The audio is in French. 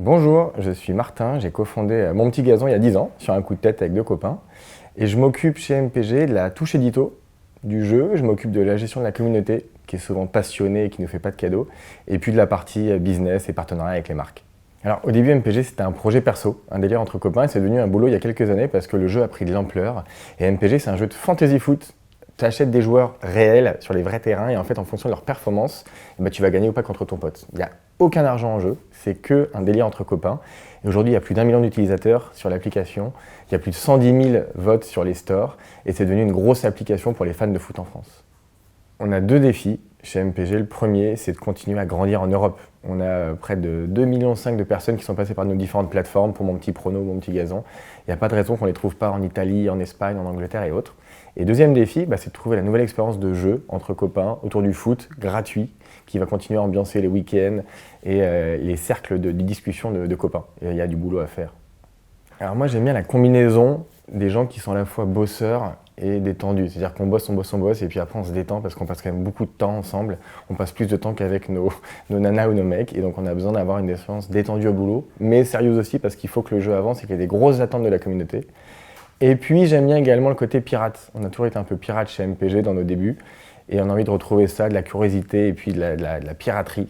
Bonjour, je suis Martin, j'ai cofondé Mon Petit Gazon il y a 10 ans, sur un coup de tête avec deux copains. Et je m'occupe chez MPG de la touche édito du jeu, je m'occupe de la gestion de la communauté, qui est souvent passionnée et qui ne nous fait pas de cadeaux, et puis de la partie business et partenariat avec les marques. Alors au début MPG c'était un projet perso, un délire entre copains, et c'est devenu un boulot il y a quelques années parce que le jeu a pris de l'ampleur. Et MPG c'est un jeu de fantasy foot. Tu achètes des joueurs réels sur les vrais terrains et en fait en fonction de leur performance, tu vas gagner ou pas contre ton pote. Il n'y a aucun argent en jeu, c'est que un délire entre copains. Et aujourd'hui il y a plus d'1 million d'utilisateurs sur l'application, il y a plus de 110 000 votes sur les stores et c'est devenu une grosse application pour les fans de foot en France. On a deux défis chez MPG. Le premier, c'est de continuer à grandir en Europe. On a près de 2,5 millions de personnes qui sont passées par nos différentes plateformes pour Mon Petit Prono, Mon Petit Gazon. Il n'y a pas de raison qu'on ne les trouve pas en Italie, en Espagne, en Angleterre et autres. Et deuxième défi, c'est de trouver la nouvelle expérience de jeu entre copains autour du foot gratuit qui va continuer à ambiancer les week-ends et les cercles de discussion de copains. Et il y a du boulot à faire. Alors moi j'aime bien la combinaison des gens qui sont à la fois bosseurs et détendus. C'est-à-dire qu'on bosse, et puis après on se détend parce qu'on passe quand même beaucoup de temps ensemble. On passe plus de temps qu'avec nos nanas ou nos mecs et donc on a besoin d'avoir une expérience détendue au boulot, mais sérieuse aussi parce qu'il faut que le jeu avance et qu'il y ait des grosses attentes de la communauté. Et puis j'aime bien également le côté pirate. On a toujours été un peu pirate chez MPG dans nos débuts et on a envie de retrouver ça, de la curiosité et puis de la piraterie